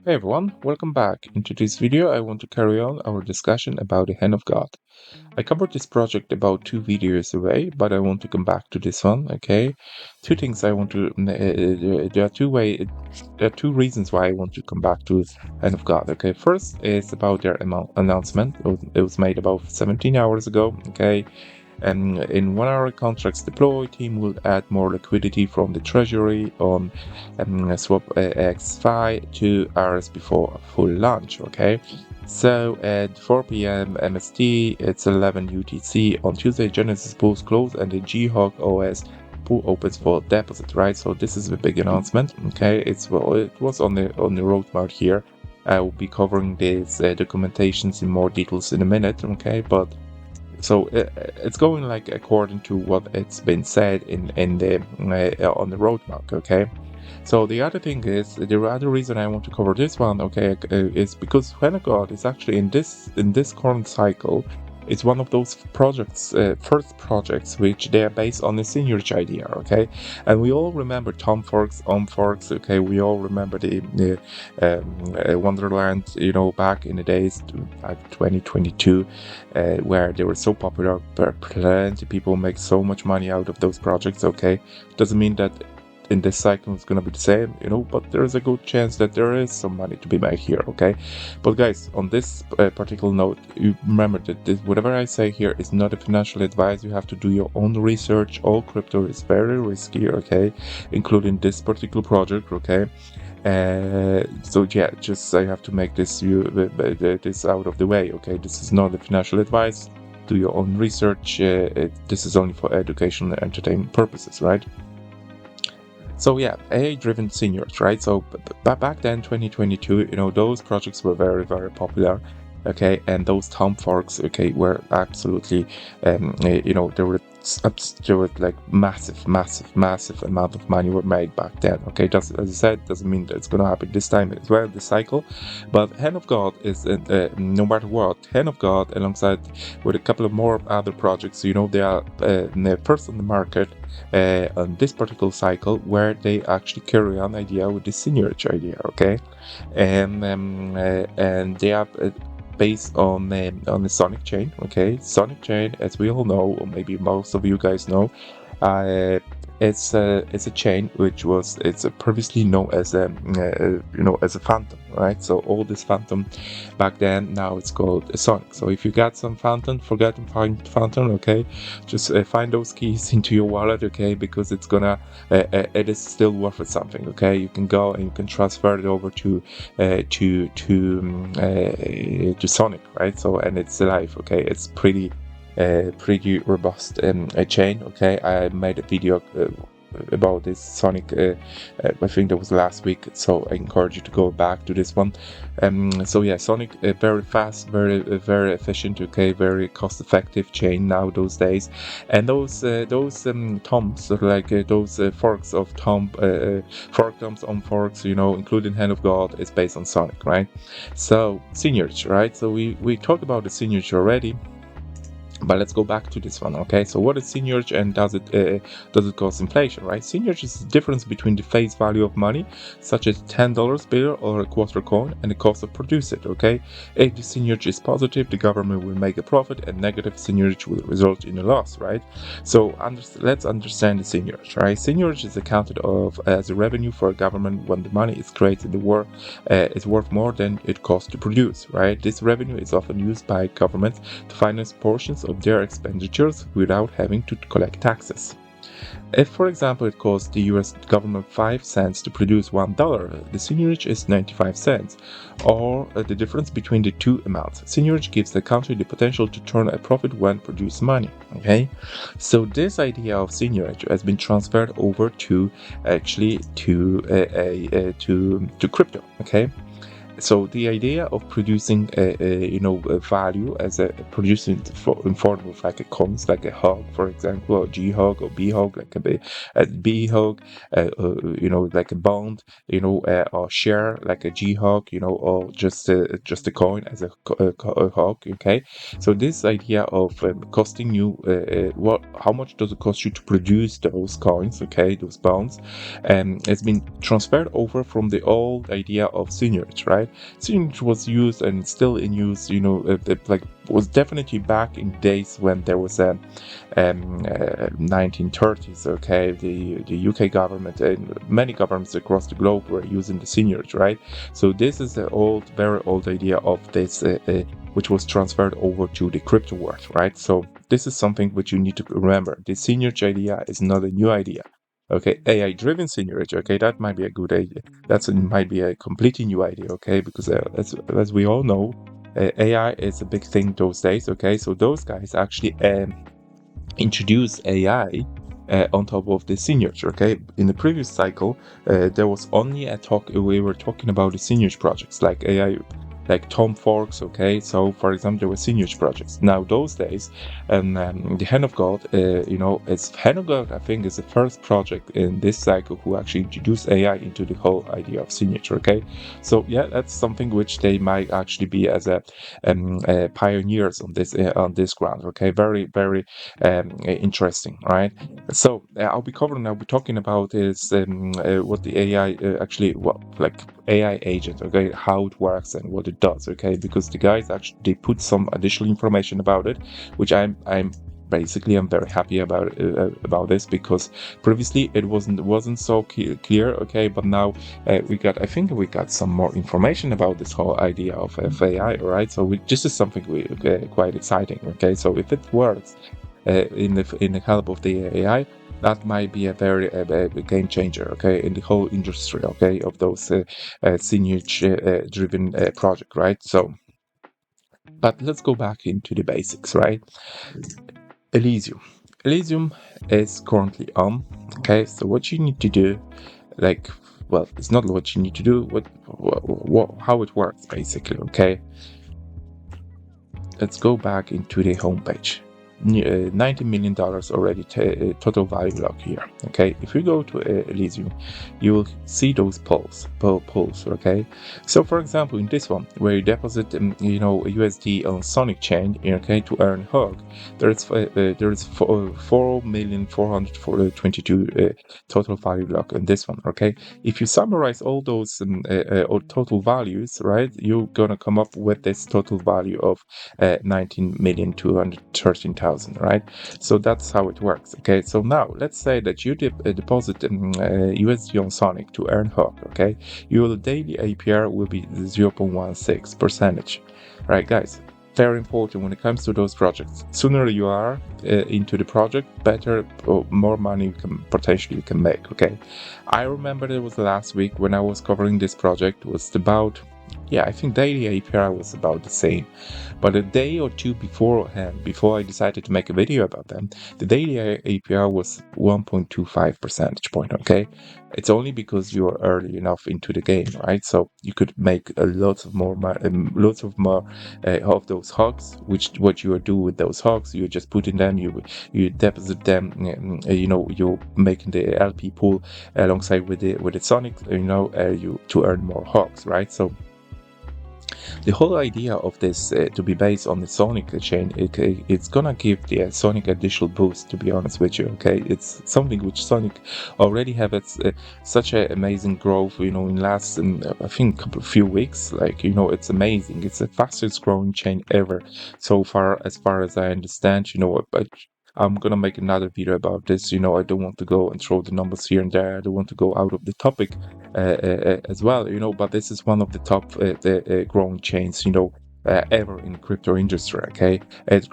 Hey everyone, welcome back. In today's video, I want to carry on our discussion about the Hand of God. I covered this project about 2 videos away, but I want to come back to this one, okay? Two things I want to, there are two reasons why I want to come back to Hand of God, okay? First is about their announcement. It was made about 17 hours ago, okay? And in 1 hour contracts deployed, team will add more liquidity from the treasury on swap X5 2 hours before full launch. Okay, so at 4 p.m. MST, it's 11 UTC on Tuesday. Genesis pools close and the G-Hawk OS pool opens for deposit. Right, so this is a big announcement. Okay, it was on the roadmap here. I will be covering these documentations in more details in a minute. Okay, but so it's going like according to what it's been said in the on the roadmap. Okay, so the other thing is, the other reason I want to cover this one, okay, is because Renegade is actually in this current cycle. It's one of those projects, first projects, which they are based on the Synergy idea, okay? And we all remember Tom Forks, Forks, okay? We all remember the Wonderland, back in the days, like 2022, where they were so popular, plenty of people make so much money out of those projects, okay? Doesn't mean that in this cycle it's gonna be the same, but there's a good chance that there is some money to be made here, okay? But guys, on this particular note, you remember that whatever I say here is not a financial advice. You have to do your own research. All crypto is very risky, okay, including this particular project, okay? So yeah, just I have to make this this out of the way, okay? This is not a financial advice. Do your own research. This is only for educational and entertainment purposes, right? So yeah, AI-driven seniors, right? So back then, 2022, those projects were very, very popular, okay? And those Tom Forks, okay, were absolutely, there were like massive amount of money were made back then, okay? As I said, doesn't mean that it's gonna happen this time as well, this cycle. But Hand of God is, no matter what, Hand of God, alongside with a couple of more other projects, they are first on the market on this particular cycle, where they actually carry on idea with the Synergy idea, okay? And they are based on the Sonic chain, okay? Sonic chain, as we all know, or maybe most of you guys know, it's a chain which was previously known as a as a phantom, right? So all this phantom back then, now it's called a Sonic. So if you got some phantom, forgotten phantom, okay, just find those keys into your wallet, okay, because it's gonna it is still worth it something, okay? You can go and you can transfer it over to Sonic, right? So, and it's alive, okay? It's pretty robust chain, okay? I made a video about this Sonic, I think that was last week, so I encourage you to go back to this one. So yeah, Sonic, very fast, very efficient, okay, very cost-effective chain now those days. And those toms, like those forks of fork toms on forks, including Hand of God, is based on Sonic, right? So Synergy, right? So we talked about the Synergy already. But let's go back to this one, okay? So what is Synergy, and does it cause inflation, right? Synergy is the difference between the face value of money, such as $10 bill or a quarter coin, and the cost of produce it, okay? If the Synergy is positive, the government will make a profit, and negative Synergy will result in a loss, right? So let's understand the Synergy, right? Synergy is accounted of as a revenue for a government when the money is created in the war is worth more than it costs to produce, right? This revenue is often used by governments to finance portions of their expenditures without having to collect taxes. If, for example, it costs the US government 5 cents to produce $1, the Synergy is 95 cents, or the difference between the two amounts. Synergy gives the country the potential to turn a profit when produce money, okay? So this idea of Synergy has been transferred over to actually to crypto, okay? So the idea of producing a value as a producing in form of like a coins, like a hog, for example, or G hog or B hog, like a B hog, like a bond, or share like a G hog, or just a coin as a hog. Okay, so this idea of costing you how much does it cost you to produce those coins? Okay, those bonds, has been transferred over from the old idea of seigniorage, right? Seigniorage was used and still in use, like was definitely back in days when there was a 1930s. Okay, the UK government and many governments across the globe were using the seigniorage, right? So this is the old, very old idea of this, which was transferred over to the crypto world, right? So this is something which you need to remember. The seigniorage idea is not a new idea. Okay, AI-driven seigniorage. Okay, that might be a good idea. Might be a completely new idea. Okay, because as we all know, AI is a big thing those days. Okay, so those guys actually introduce AI on top of the seigniorage. Okay, in the previous cycle, there was only a talk. We were talking about the seigniorage projects like AI, like Tom Forks. Okay, so for example, there were seigniorage projects. Now those days, the Hand of God, it's Hand of God. I think is the first project in this cycle who actually introduced AI into the whole idea of seigniorage. Okay, so yeah, that's something which they might actually be as a pioneers on this ground. Okay, very very interesting, right? So I'll be talking about is what the AI actually, like AI agent, okay, how it works and what it does, okay, because the guys actually they put some additional information about it, which I'm very happy about this, because previously it wasn't so clear, okay, but now I think we got some more information about this whole idea of AI, right? So this is something quite exciting, okay? So if it works in the help of the AI, that might be a very game changer, okay, in the whole industry, okay, of those signage driven project, right? So, but let's go back into the basics, right? Elysium. Elysium is currently on, okay, so what you need to do, like, well, it's not what you need to do, how it works, basically, okay? Let's go back into the homepage. $90 million already total value lock here. Okay, if you go to Elysium, you will see those polls. Okay, so for example, in this one, where you deposit USD on Sonic chain, okay, to earn hug, there is 4,422,000 total value lock in this one. Okay, if you summarize all those total values, right, you're gonna come up with this total value of 19,213,000, right? So that's how it works. Okay, so now let's say that you deposit USD on Sonic to earn hug. Okay, your daily APR will be 0.16 percentage, right, guys? Very important when it comes to those projects. Sooner you are into the project, better or more money you can potentially make. Okay, I remember it was last week when I was covering this project. It was about, yeah, I think daily APR was about the same. But a day or two beforehand, before I decided to make a video about them, the daily APR was 1.25 percentage point. Okay, it's only because you're early enough into the game, right? So you could make lots of more of those hogs. Which what you do with those hogs, you just put in them, you deposit them, you're making the LP pool alongside with the Sonic, you to earn more hogs, right? So the whole idea of this to be based on the Sonic chain, it's gonna give the Sonic additional boost, to be honest with you. Okay, it's something which Sonic already have such an amazing growth, in last I think few weeks. Like, it's amazing. It's the fastest growing chain ever so far, as I understand. But I'm gonna make another video about this. I don't want to go and throw the numbers here and there. I don't want to go out of the topic as well. But this is one of the top growing chains. ever in crypto industry. Okay, it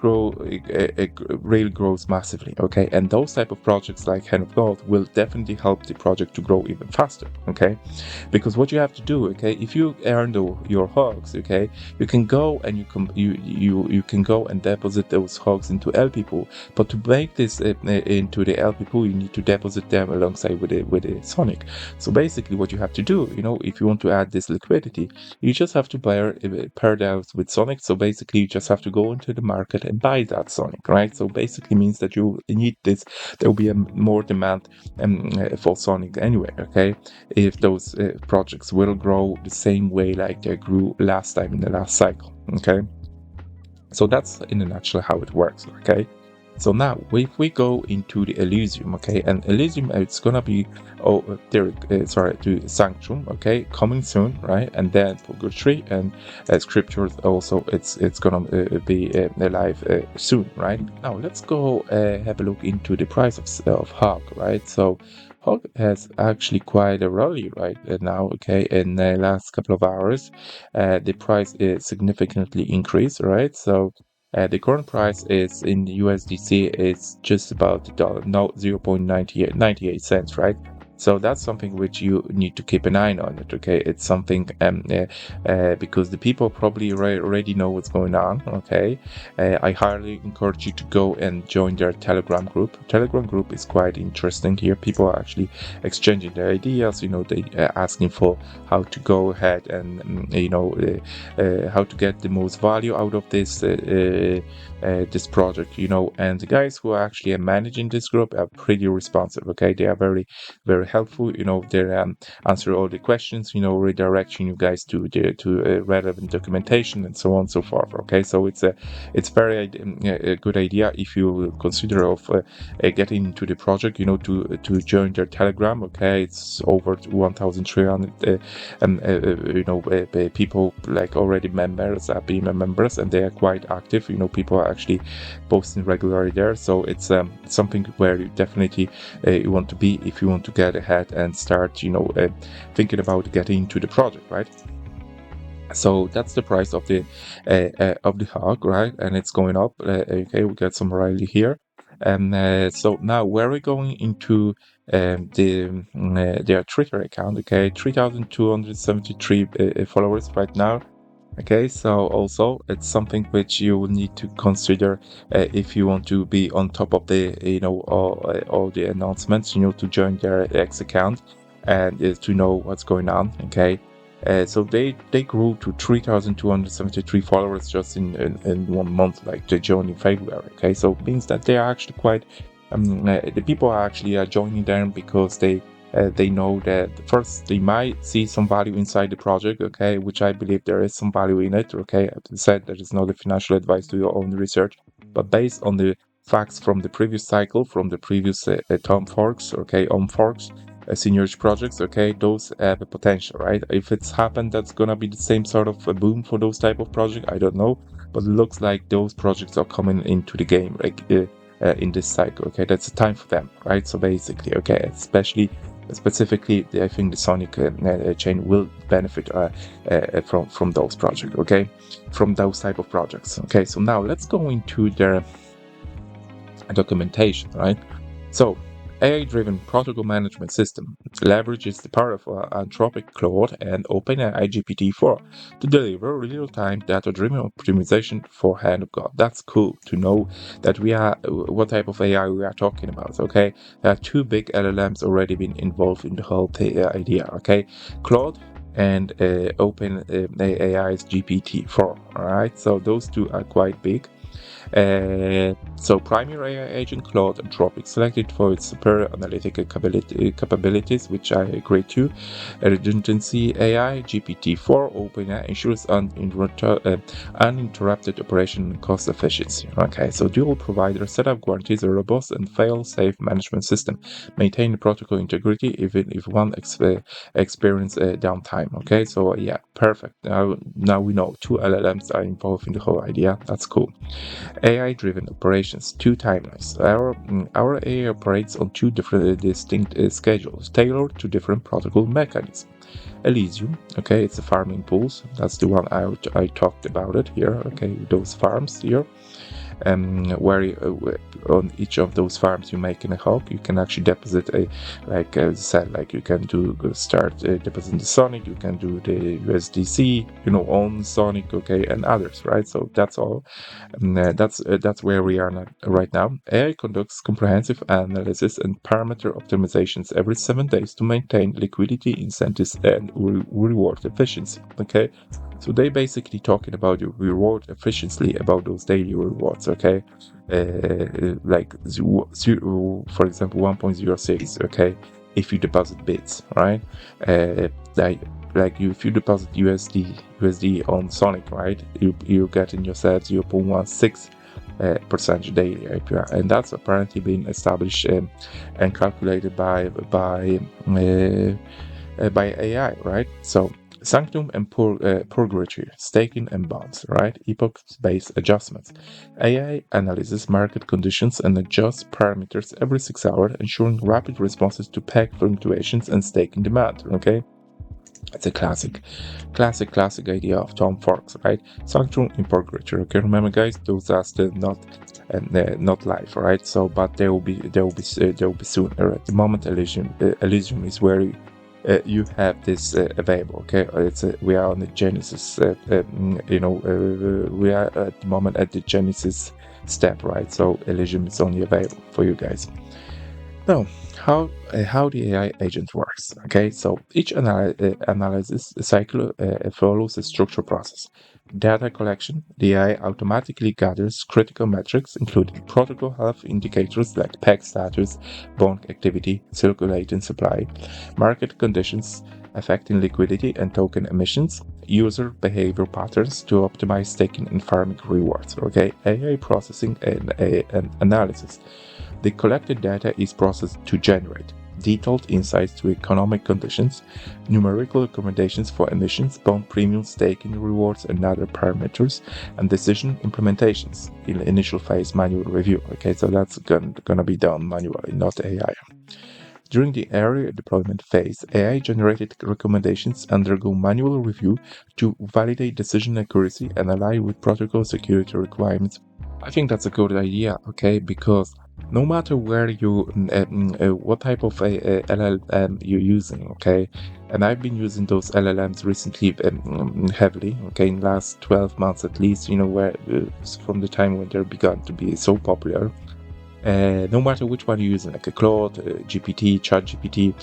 really grows massively. Okay, and those type of projects like Hand of God will definitely help the project to grow even faster. Okay, because what you have to do, okay, if you earn your hogs, okay, you can go and you can go and deposit those hogs into LP pool. But to make this into the LP pool, you need to deposit them alongside with the Sonic. So basically, what you have to do, if you want to add this liquidity, you just have to pair that with Sonic. So basically, you just have to go into the market and buy that Sonic, right? So basically means that you need this. There will be a more demand for Sonic anyway. Okay, if those projects will grow the same way like they grew last time in the last cycle. Okay, so that's in a nutshell how it works. Okay, so now if we go into the Elysium, okay, and Elysium it's gonna be to Sanctum, okay, coming soon, right? And then Purgatory and Scriptures also it's gonna be live soon, right? Now let's go have a look into the price of Hog, right? So Hog has actually quite a rally right now, okay, in the last couple of hours. The price is significantly increased, right? So the current price is in USDC is just about the dollar, no 0.98 cents, right? So that's something which you need to keep an eye on it. Okay, it's something because the people probably already know what's going on. Okay, I highly encourage you to go and join their Telegram group. Telegram group is quite interesting here. People are actually exchanging their ideas. They asking for how to go ahead and how to get the most value out of this this project. And the guys who are actually managing this group are pretty responsive. Okay, they are very very helpful. They answer all the questions. Redirection you guys to relevant documentation and so on and so forth. Okay, so it's very a good idea if you consider of getting into the project. To join their Telegram. Okay, it's over 1,300 people like already members are being members, and they are quite active. People are actually posting regularly there, so it's something where you definitely you want to be if you want to get ahead and start thinking about getting into the project, right? So that's the price of the hog, right? And it's going up. Okay, we got some rally here, and so now we're going into their Twitter account. Okay, 3,273 followers right now. Okay, so also it's something which you will need to consider if you want to be on top of the all the announcements. To join their X account and to know what's going on. Okay. So they grew to 3,273 followers just in 1 month, like they joined in February. Okay, so it means that they are actually quite the people are actually joining them because they know that first they might see some value inside the project, okay, which I believe there is some value in it. Okay, as I said, there is not a financial advice to your own research, but based on the facts from the previous cycle, from the previous Tom Forks, okay, Forks, seniorage projects, okay, those have a potential, right? If it's happened, that's gonna be the same sort of a boom for those type of projects. I don't know, but it looks like those projects are coming into the game, like in this cycle. Okay, that's the time for them, right? So basically, okay, specifically, I think the Sonic chain will benefit from those projects. Okay, from those type of projects. Okay, so now let's go into their documentation, right? So AI-driven protocol management system leverages the power of Anthropic Claude and OpenAI GPT-4 to deliver real-time data-driven optimization for Hand of God. That's cool to know that we are what type of AI we are talking about. Okay, there are two big LLMs already been involved in the whole idea. Okay, Claude and OpenAI's GPT-4. All right, so those two are quite big. So primary AI agent Claude Anthropic selected for its superior analytical capabilities, which I agree to. Redundancy AI GPT-4 OpenAI ensures uninterrupted operation and cost efficiency. Okay, so dual provider setup guarantees a robust and fail-safe management system, maintain protocol integrity even if one experience downtime. Okay, so yeah, perfect. Now we know two LLMs are involved in the whole idea. That's cool. AI-driven operations, two timelines. Our AI operates on two different distinct schedules, tailored to different protocol mechanisms. Elysium, okay, it's a farming pools. That's the one I talked about it here, okay, those farms here. Where on each of those farms you make in a hub, you can actually deposit like I said, like you can start depositing the Sonic, you can do the USDC, on Sonic, okay, and others, right? So that's all. That's where we are right now. AI conducts comprehensive analysis and parameter optimizations every 7 days to maintain liquidity, incentives, and reward efficiency. Okay, so they basically talking about your reward efficiency, about those daily rewards. Okay, like for example, 1.06. Okay, if you deposit bits, right? Like if you deposit USD on Sonic, right? You get in yourself 0.16% daily APR, and that's apparently been established and calculated by AI, right? So Sanctum and Purgatory, staking and bonds, right? Epoch-based adjustments. AI analyzes market conditions and adjusts parameters every 6 hours, ensuring rapid responses to peg fluctuations and staking demand, okay? It's a classic idea of Tom Forks, right? Sanctum and Purgatory, okay? Remember, guys, those are still not live, right? So, but they will be soon. At the moment, Elysium is where you have this available. Okay, we are on the Genesis. We are at the moment at the Genesis step, right? So Elysium is only available for you guys. Now, how the AI agent works. Okay, so each analysis cycle follows a structured process. Data collection: the AI automatically gathers critical metrics, including protocol health indicators like peg status, bond activity, circulating supply, market conditions affecting liquidity and token emissions, user behavior patterns to optimize staking and farming rewards. Okay, AI processing and analysis. The collected data is processed to generate detailed insights to economic conditions, numerical recommendations for emissions, bond premiums, staking rewards, and other parameters, and decision implementations in the initial phase manual review. Okay, so that's gonna be done manually, not AI. During the area deployment phase, AI-generated recommendations undergo manual review to validate decision accuracy and align with protocol security requirements. I think that's a good idea, okay, because no matter where what type of LLM you're using, okay, and I've been using those LLMs recently heavily, okay, in the last 12 months at least, where from the time when they're begun to be so popular. No matter which one you're using, like a Claude, GPT, ChatGPT,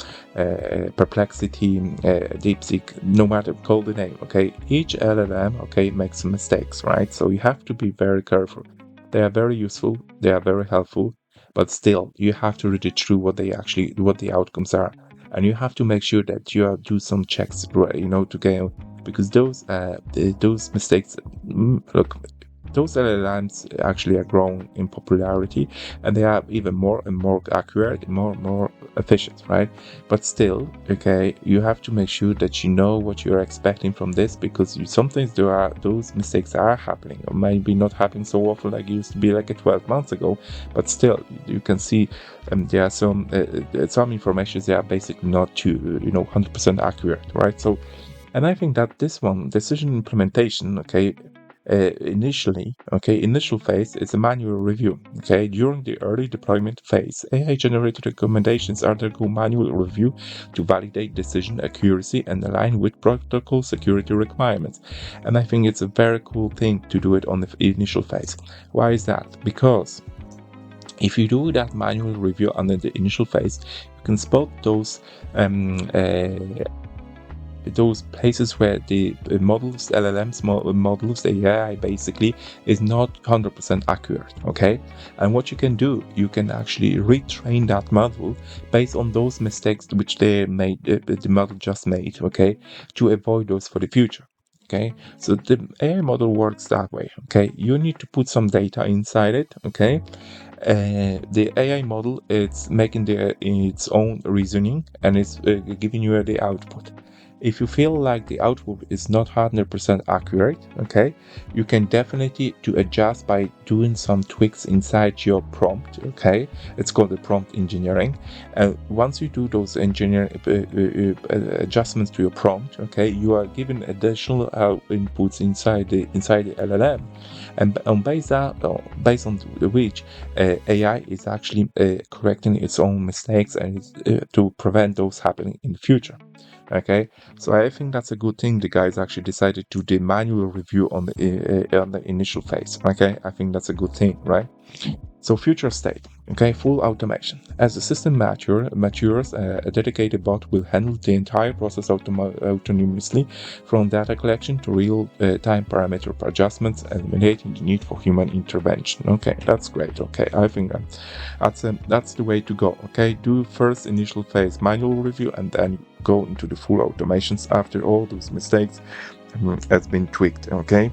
Perplexity, DeepSeek, no matter, call the name, okay? Each LLM, okay, makes mistakes, right? So you have to be very careful. They are very useful, they are very helpful, but still, you have to read it through what the outcomes are. And you have to make sure that you do some checks, to get, because those mistakes, look, those LLMs actually are growing in popularity, and they are even more and more accurate, more and more efficient, right? But still, okay, you have to make sure that you know what you're expecting from this, because sometimes those mistakes are happening, or maybe not happening so often like it used to be like 12 months ago, but still, you can see there are some information that are basically not 100% accurate, right? So, and I think that this one, decision implementation, okay, initial phase is a manual review. Okay, during the early deployment phase, AI-generated recommendations undergo manual review to validate decision accuracy and align with protocol security requirements. And I think it's a very cool thing to do it on the initial phase. Why is that? Because if you do that manual review under the initial phase, you can spot those places where the models, LLMs models, the AI basically is not 100% accurate, okay? And what you can do, you can actually retrain that model based on those mistakes which the model just made, okay? To avoid those for the future. Okay, so the AI model works that way. Okay, you need to put some data inside it. Okay, the AI model, it's making its own reasoning, and it's giving you the output. If you feel like the output is not 100% accurate, okay, you can definitely to adjust by doing some tweaks inside your prompt, okay. It's called the prompt engineering. And once you do those engineering adjustments to your prompt, okay, you are given additional inputs inside the LLM, and based on which AI is actually correcting its own mistakes and to prevent those happening in the future. Okay, so I think that's a good thing. The guys actually decided to do manual review on the initial phase. Okay, I think that's a good thing, right? So future state, okay, full automation. As the system matures, a dedicated bot will handle the entire process autonomously, from data collection to real-time parameter adjustments, eliminating the need for human intervention. Okay, that's great. Okay, I think that's the way to go. Okay, do first initial phase manual review and then go into the full automations after all those mistakes has been tweaked. Okay,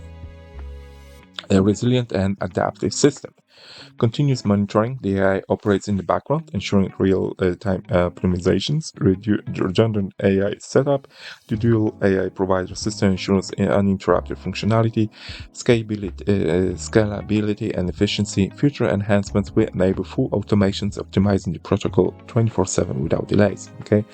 a resilient and adaptive system. Continuous monitoring, the AI operates in the background, ensuring real-time optimizations, redundant AI setup. The dual AI provider system ensures uninterrupted functionality, scalability, and efficiency. Future enhancements will enable full automations, optimizing the protocol 24/7 without delays. Okay,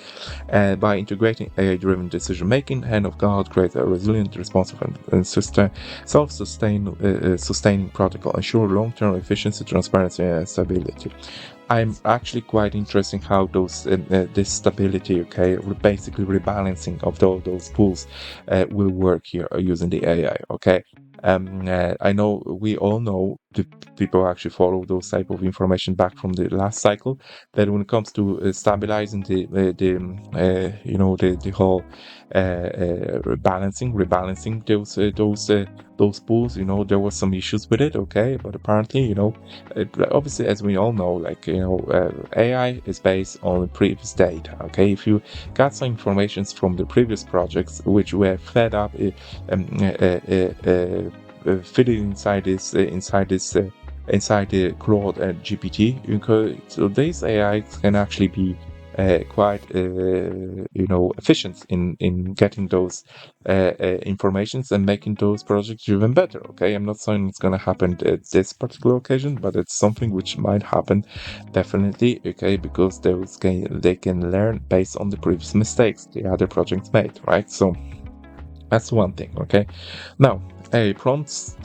and by integrating AI-driven decision-making, Hand of God creates a resilient, responsive, and self-sustaining protocol, ensure long-term efficiency, transparency, and stability. I'm actually quite interested how this stability, okay, basically rebalancing of those pools will work here using the AI, okay. I know we all know the people actually follow those type of information back from the last cycle, that when it comes to stabilizing the whole rebalancing those pools, there were some issues with it, okay, but apparently, obviously, as we all know, AI is based on previous data, okay. If you got some information from the previous projects which were fed up fitted inside the Claude GPT, so these AI can actually be quite efficient in getting those informations and making those projects even better. Okay, I'm not saying it's going to happen at this particular occasion, but it's something which might happen definitely. Okay, because they can learn based on the previous mistakes the other projects made, right? So that's one thing. Okay, now AI prompts.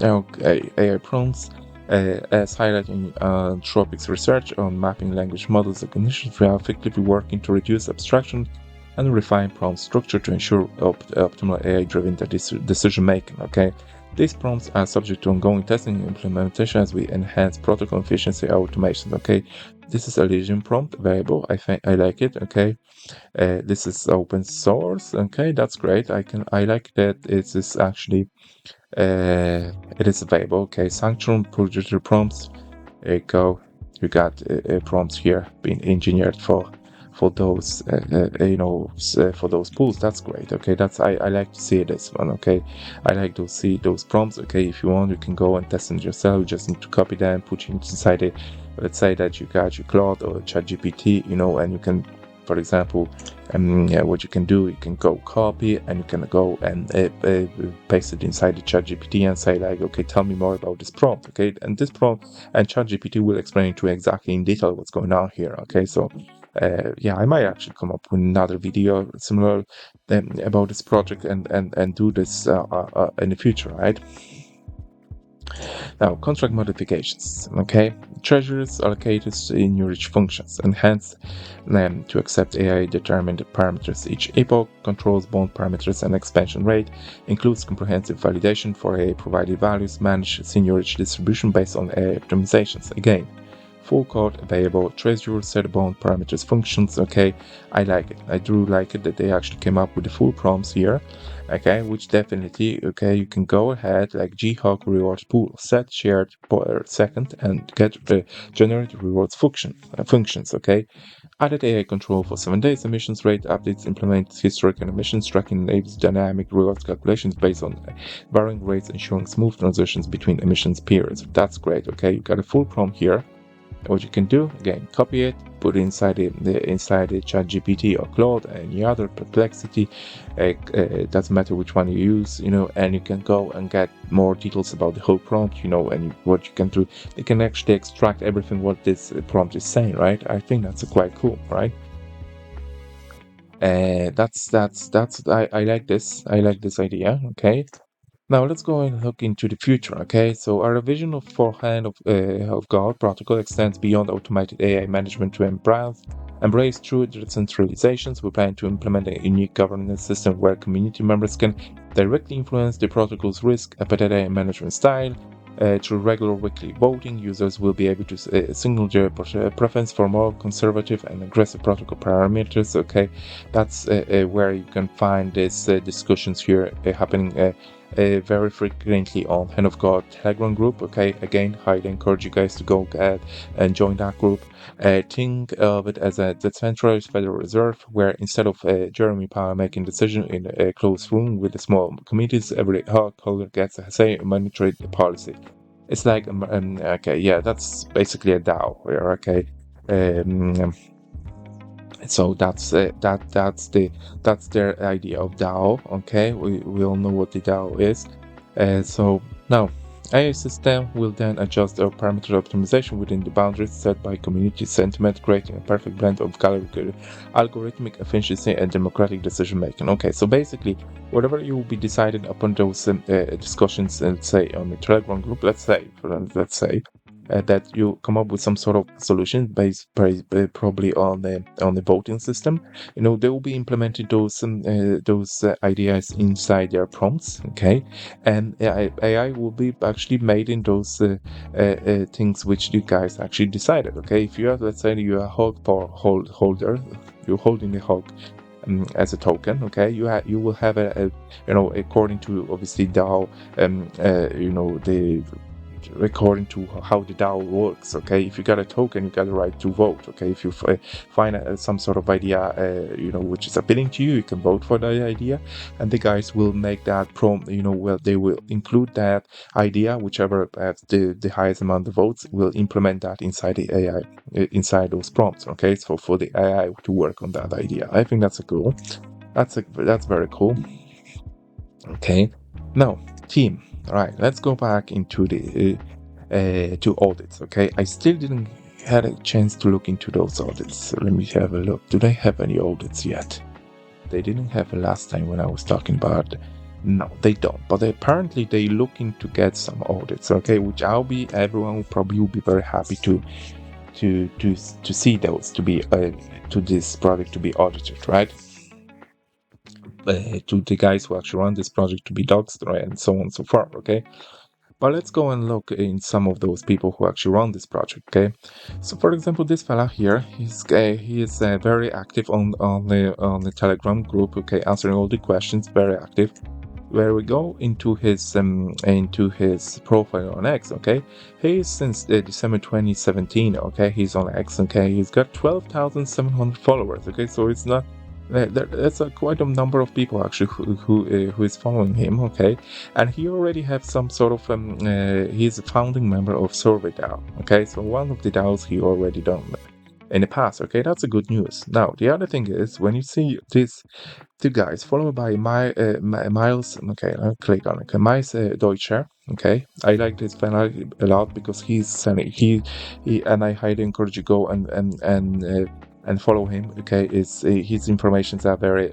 As highlighting Tropic's research on mapping language models and conditions, we are effectively working to reduce abstraction and refine prompt structure to ensure optimal AI-driven decision-making. Okay, these prompts are subject to ongoing testing and implementation as we enhance protocol efficiency and automation. Okay, this is a Legion prompt available. I like it. Okay, this is open source. Okay, that's great. I like that it is actually it is available. Okay, Sanctum producer prompts. There you go. You got prompts here being engineered for those for those pools. That's great. Okay, I like to see this one. Okay, I like to see those prompts. Okay, if you want, you can go and test them yourself. You just need to copy them, put it inside it. Let's say that you got your Claude or ChatGPT, and you can, for example, what you can do, you can go copy and you can go and paste it inside the ChatGPT and say like, okay, tell me more about this prompt. Okay, and this prompt and ChatGPT will explain to you exactly in detail what's going on here. Okay, so I might actually come up with another video similar about this project and do this in the future, right? Now, contract modifications. Okay, treasures allocated in your rich functions, enhance them to accept AI-determined parameters. Each epoch controls bond parameters and expansion rate, includes comprehensive validation for AI-provided values, manage seniorage distribution based on AI optimizations. Again, full code available, treasure, set bond parameters, functions. Okay, I like it. I do like it that they actually came up with the full prompts here. Okay, which definitely, okay, you can go ahead like GHawk rewards pool, set shared per second and get generate rewards functions. Okay, added AI control for 7 days, emissions rate updates, implement historical emissions tracking, enables dynamic rewards calculations based on varying rates, ensuring smooth transitions between emissions periods. That's great. Okay, you got a full prompt here. what you can do, again, copy it, put it inside the ChatGPT or Claude, any other Perplexity. Doesn't matter which one you use, and you can go and get more details about the whole prompt, and what you can do. You can actually extract everything what this prompt is saying, right? I think that's quite cool, right? I like this. I like this idea. Okay. Now let's go and look into the future. Okay, so our vision of forehand of God protocol extends beyond automated AI management to embrace true decentralizations. We plan to implement a unique governance system where community members can directly influence the protocol's risk appetite and management style. Through regular weekly voting, users will be able to signal their preference for more conservative and aggressive protocol parameters. Okay, that's where you can find these discussions here happening very frequently on Hand of God Telegram group. Okay, again, highly encourage you guys to go ahead and join that group. Think of it as a decentralized Federal Reserve, where instead of Jeremy Powell making decision in a closed room with the small committees, every holder gets a say in monetary policy. It's like okay, yeah, that's basically a DAO. Okay. Um, so that's their idea of DAO. Okay, we all know what the DAO is. So now AI system will then adjust their parameter optimization within the boundaries set by community sentiment, creating a perfect blend of algorithmic efficiency and democratic decision making. Okay, so basically, whatever you will be deciding upon those discussions, let's say on the Telegram group, let's say that you come up with some sort of solution based probably on the voting system. They will be implementing those ideas inside their prompts. Okay, and AI will be actually made in those things which you guys actually decided. Okay, if you are, let's say, you're a hog holder, you're holding the hog as a token. Okay, you will have according to obviously DAO, the according to how the DAO works. Okay, if you got a token, you got a right to vote. Okay, if you find some sort of idea, which is appealing to you, you can vote for that idea, and the guys will make that prompt. Well, they will include that idea, whichever has the highest amount of votes, will implement that inside the AI, inside those prompts. Okay, so for the AI to work on that idea, I think that's cool. That's very cool. Okay, now team. All right, let's go back into the to audits. Okay, I still didn't had a chance to look into those audits. So let me have a look. Do they have any audits yet? They didn't have it last time when I was talking about. No, they don't. But apparently they looking to get some audits. Okay, which everyone probably will be very happy to see those to be to this product to be audited, right? To the guys who actually run this project to be doxed, right, and so on and so forth. Okay, but let's go and look in some of those people who actually run this project. Okay, so for example, this fella here, he is very active on the Telegram group. Okay, answering all the questions, very active. Where we go into his profile on X. Okay, he is since December 2017. Okay, he's on X. Okay, he's got 12,700 followers. Okay, so it's not. That's quite a number of people actually who is following him. Okay, and he already have some sort of he's a founding member of Survey DAO. Okay, so one of the DAOs he already done in the past. Okay, that's a good news. Now the other thing is when you see these two guys followed by Miles. Okay, I'll click on it. Okay, Miles Deutscher. Okay, I like this fella a lot because he's sunny. He and I highly encourage you go and follow him. Okay, his informations are very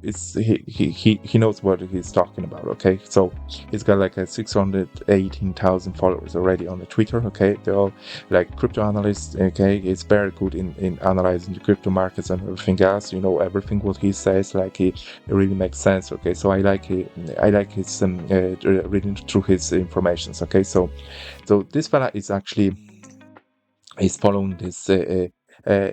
it's he knows what he's talking about. Okay, so he's got like a 618,000 followers already on the Twitter. Okay, they're all like crypto analysts. Okay, he's very good in analyzing the crypto markets and everything else. Everything what he says, like it really makes sense. Okay, so I like his reading through his informations. Okay, so this fella is actually following this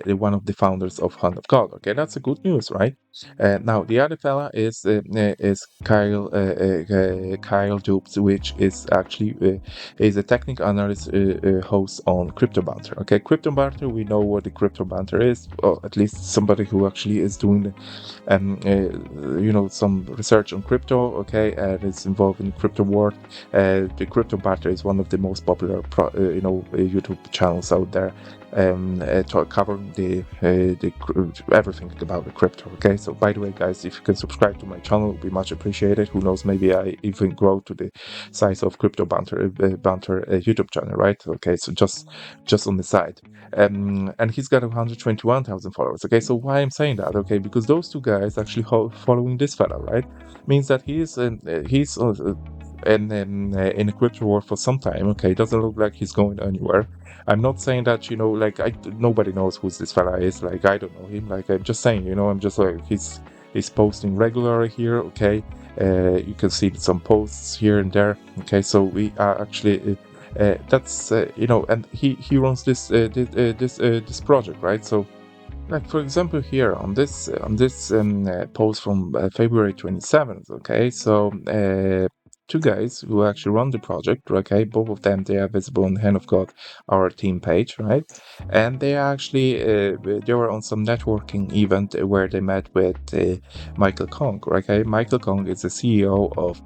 one of the founders of Hand of God. Okay, that's a good news, right? Now the other fella is Kyle Dupes, which is actually is a technical analyst host on Crypto Banter. Okay, Crypto Banter, we know what the Crypto Banter is, or at least somebody who actually is doing some research on crypto, okay, and is involved in the crypto world. The Crypto Banter is one of the most popular YouTube channels out there, covering the everything about the crypto. Okay, so by the way, guys, if you can subscribe to my channel, it would be much appreciated. Who knows, maybe I even grow to the size of Crypto Banter YouTube channel, right? Okay, so just on the side. And he's got 121,000 followers. Okay, so why I'm saying that? Okay, because those two guys actually following this fella, right? Means that he's in a crypto world for some time. Okay, doesn't look like he's going anywhere. I'm not saying that like nobody knows who this fella is. Like I don't know him. Like I'm just saying, I'm just like he's posting regularly here. Okay, you can see some posts here and there. Okay, so we are actually. That's and he runs this project, right? So, like for example, here on this post from February 27th. Okay, so two guys who actually run the project. Okay, both of them, they are visible on Hand of God, our team page, right? And they actually they were on some networking event where they met with Michael Kong. Okay, Michael Kong is the CEO of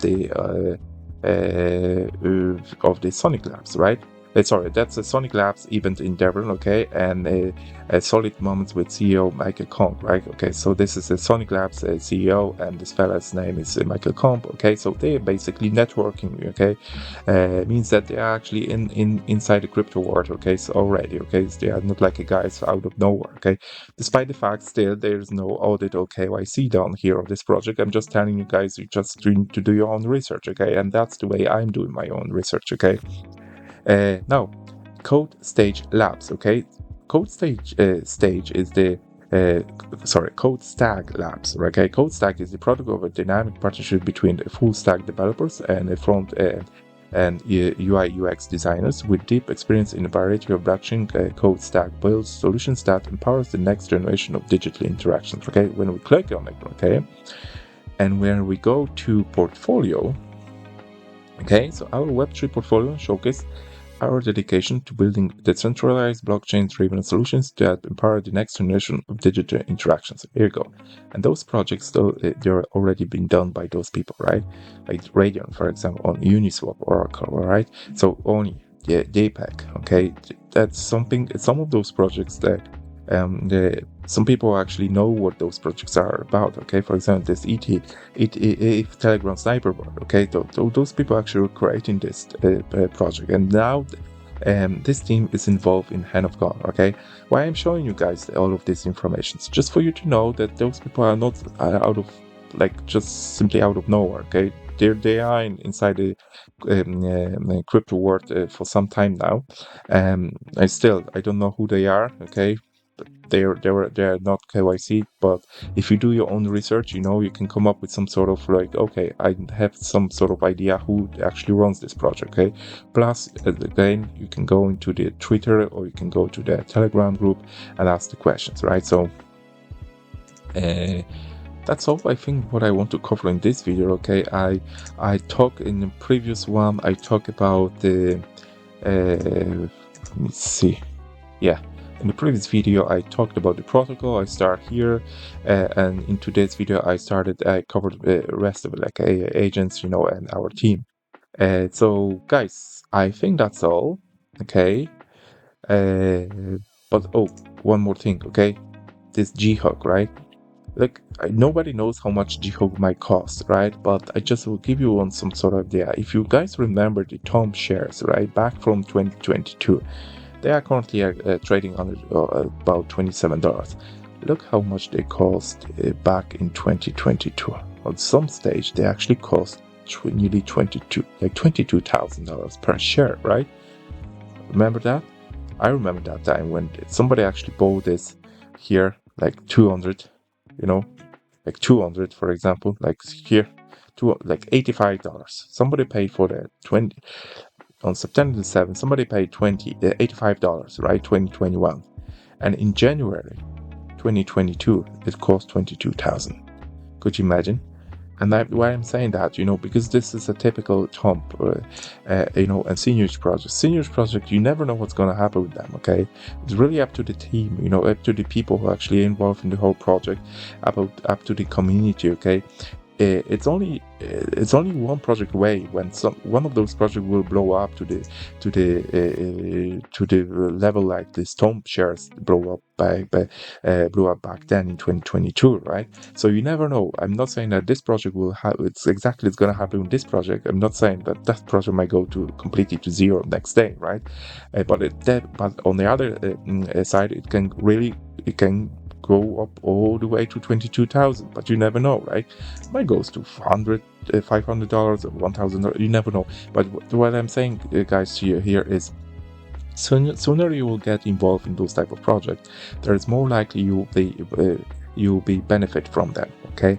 the Sonic Labs, right? Sorry, that's a Sonic Labs event in Devon, okay, and a Solid Moments with CEO Michael Kong, right? Okay, so this is a Sonic Labs CEO, and this fella's name is Michael Kong, okay, so they're basically networking, okay, means that they are actually inside the crypto world, okay, so already, okay, so they are not like a guys out of nowhere, okay, despite the fact still there's no audit or KYC down here on this project. I'm just telling you guys, you just need to do your own research, okay, and that's the way I'm doing my own research, okay. Now, Code Stage Labs, okay? Code Stage is the Code Stack Labs, okay? Code Stack is the product of a dynamic partnership between the full stack developers and the front end and UI UX designers with deep experience in a variety of blockchain. Code Stack builds solutions that empowers the next generation of digital interactions, okay? When we click on it, okay? And when we go to portfolio, okay, so our Web3 portfolio showcase our dedication to building decentralized blockchain-driven solutions that empower the next generation of digital interactions. Here you go. And those projects, though, they're already being done by those people, right? Like Radeon, for example, on Uniswap, Oracle, right? So only JPEG, okay? That's something. Some of those projects that some people actually know what those projects are about. Okay, for example, this ET Telegram Sniper bot. Okay, those people actually were creating this project, and now this team is involved in Hand of God. Okay, why I'm showing you guys all of this information? It's just for you to know that those people are not out of just simply out of nowhere. Okay, they are inside the crypto world for some time now. I don't know who they are. Okay, they're not KYC, but if you do your own research, you can come up with some sort of okay, I have some sort of idea who actually runs this project. Okay, plus again, you can go into the Twitter or you can go to the Telegram group and ask the questions, right? So that's all I think what I want to cover in this video. Okay, I talk in the previous one, I talk about the let me see, yeah, in the previous video I talked about the protocol. I start here, and in today's video I covered the rest of it, like agents, and our team. So guys, I think that's all. Okay, but one more thing. Okay, this G-Hug, right? Like nobody knows how much G-Hug might cost, right? But I just will give you some sort of idea. If you guys remember the Tom shares, right, back from 2022, they are currently trading on about $27. Look how much they cost back in 2022. On some stage, they actually cost nearly $22,000 per share, right? Remember that? I remember that time when somebody actually bought this here, like 200, like 200, for example, like here, like $85. Somebody paid for the 20 on September the 7th. Somebody paid $85, right? 2021, and in January 2022, it cost 22,000. Could you imagine? And why I'm saying that, because this is a typical Tomp, and seniors project. Seniors project, you never know what's going to happen with them, okay? It's really up to the team, up to the people who are actually involved in the whole project, up to the community, okay? It's only one project away when one of those projects will blow up to the level like the Stomp shares blew up back then in 2022, right? So you never know. I'm not saying that this project will have it's going to happen with this project. I'm not saying that that project might go to completely to zero next day, right? But on the other side, it can go up all the way to 22,000, but you never know, right? It might goes to $500 or $1,000. You never know. But what I'm saying, guys, here is sooner you will get involved in those type of projects, there is more likely you'll be benefit from them. Okay,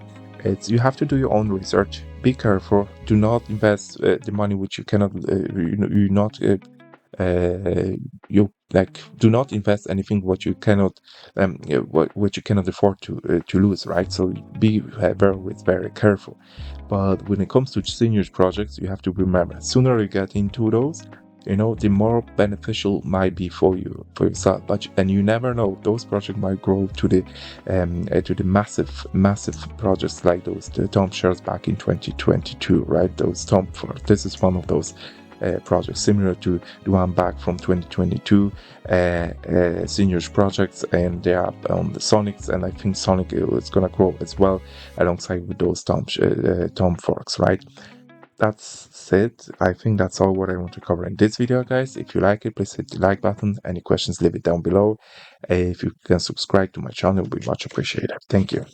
you have to do your own research. Be careful. Do not invest the money which you cannot. You not. You like do not invest anything what you cannot what you cannot afford to lose, right? So be very careful. But when it comes to seniors projects, you have to remember, sooner you get into those, the more beneficial might be for yourself. And you never know, those projects might grow to the massive projects like the Tom shares back in 2022, right? Those Tom, this is one of those projects similar to the one back from 2022 seniors projects, and they are on the Sonics, and I think Sonic is gonna grow as well alongside with those Tom forks, right? That's it. I think that's all what I want to cover in this video, guys. If you like it, please hit the like button. Any questions, leave it down below. If you can subscribe to my channel, it would be much appreciated. Thank you.